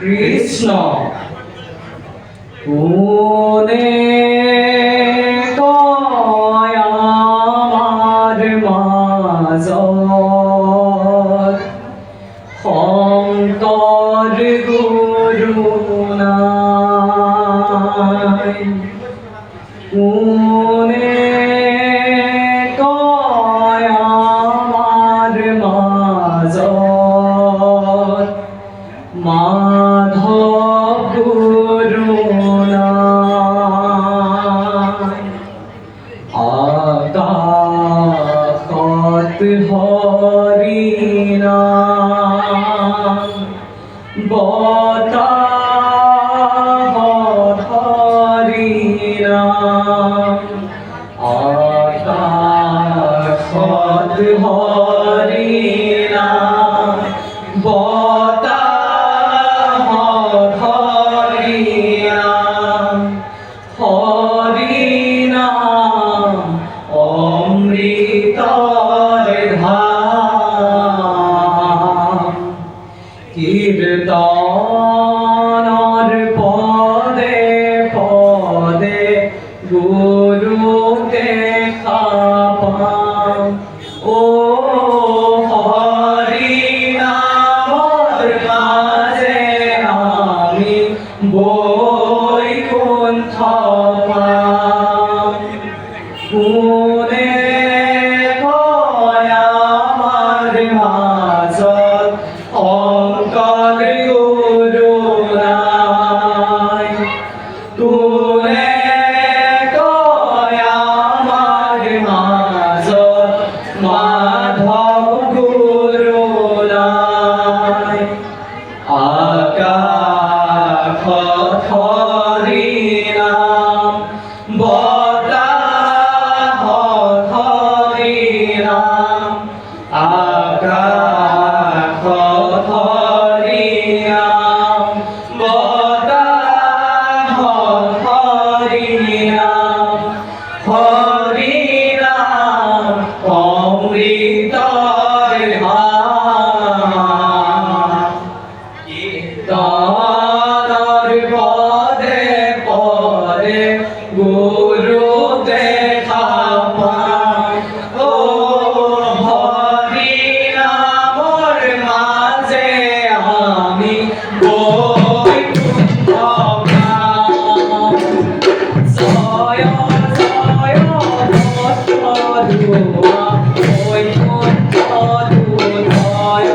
কৃষ্ণ কোনে কয় আমার মাজত শংকৰ গুৰু নাই কোনে কয় আমার মাজত মাধৱ গুৰু নাই আকাশত হৰি নাম বতাহত হৰি নাম আকাশত হৰি নাম কীর্তনৰ পদে পদে গুৰু দেখা পাওঁ ও হৰি নামৰ মাজে আমি বৈকুণ্ঠ পাম কোনে কয় আমাৰ মাজত শংকৰ গুৰু নাই কোনে কয় আমাৰ মাজত মাধৱ গুৰু নাই আকাশত হৰি নাম বতাহত হৰি নাম আকাশত হৰি নাম বতাহত হৰি নাম হৰি নাম অমৃতৰ ভাৱ কীৰ্তনৰ পদে পদে গুৰু দেখা পাওঁ ও হৰি নামৰ মাজে আমি বৈকুণ্ঠ পাওঁ জয় জয় বৈকুণ্ঠ দুধয়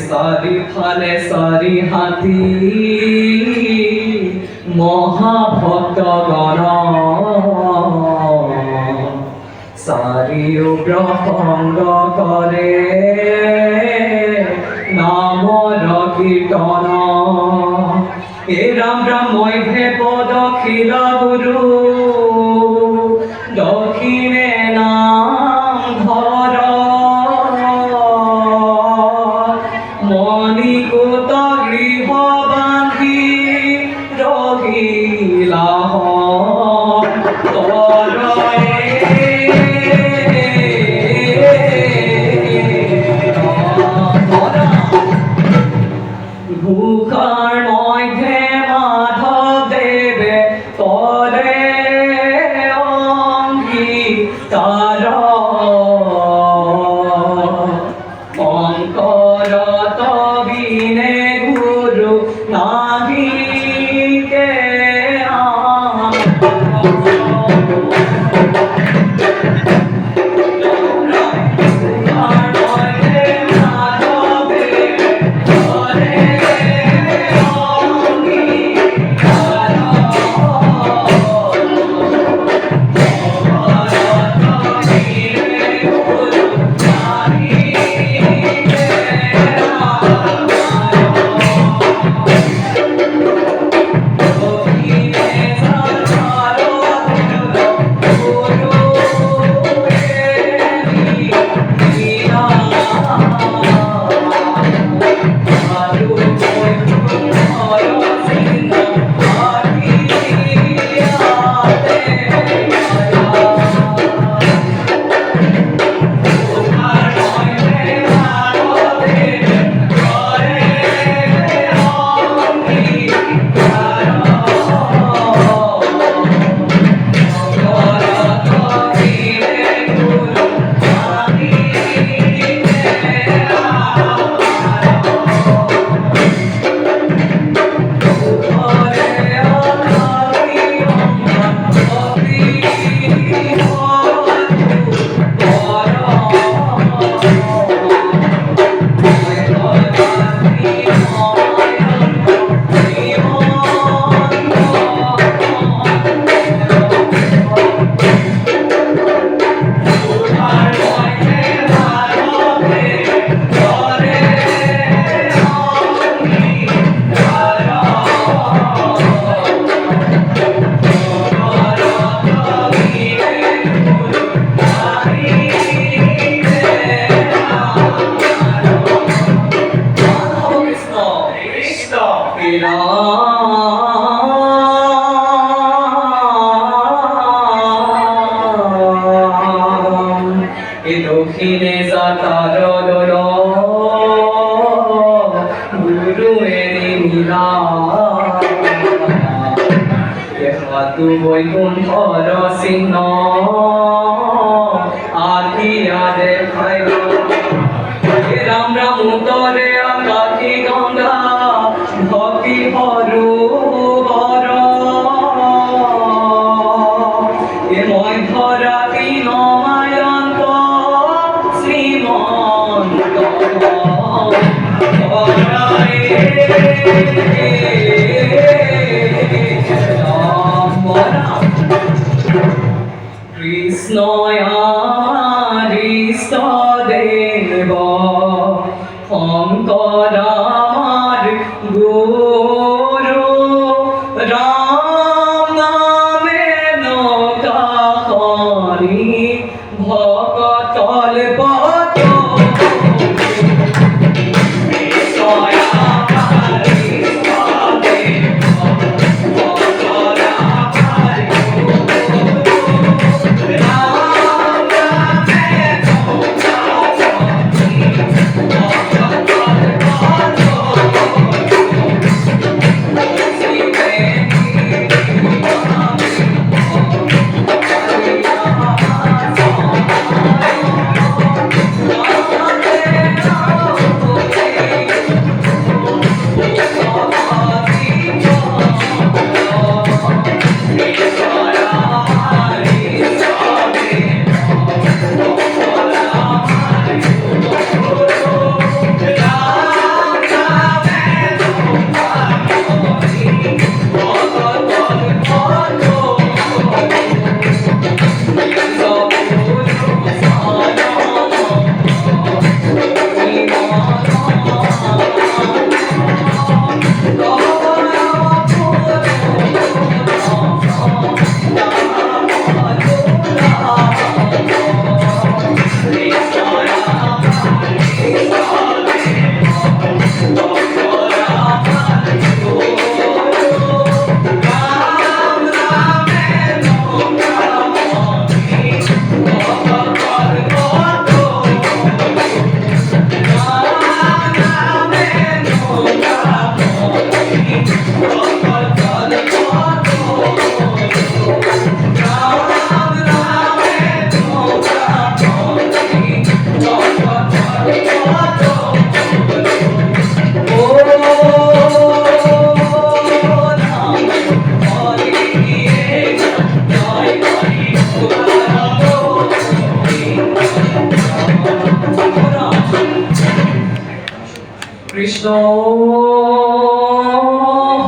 सारी फले सारी हाथी महाभक्त गण सारी उग्रभंग करे नाम कीर्तन हे राम राम मध्य पद खिल गुरु दक्षिणे नाम धर मणिकूट गृह बांधी रहिला ভূষার মধ্যে মাধব দেবে তরে অঙ্গী তার অঙ্কর তবিনে গুরু নাহি কে দক্ষিণে যাতার গুরু এরি নীলা হাতু বৈকুণ্ঠর সিংহ আখিয়া দেখাই রাম রাম উত্তরে আকাশী গঙ্গা ভক্তি হরু বর এ মধ্যরা বিনমায়ন্ত শ্রীমন্ত কৃষ্ণ হরিষ্ট দেব শঙ্কর আমার গুরু রাম নামে নৌকা হরি ভকতল পদ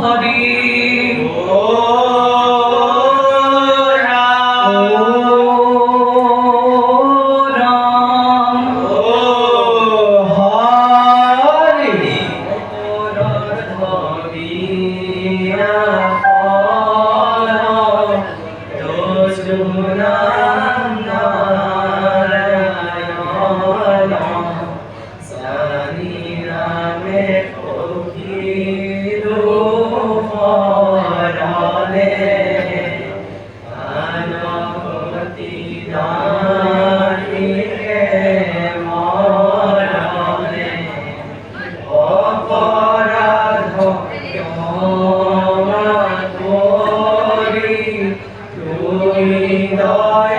হরি ও রাম রাম ও হরি অপরাধ ক্ষমা করি, তুমি দয়া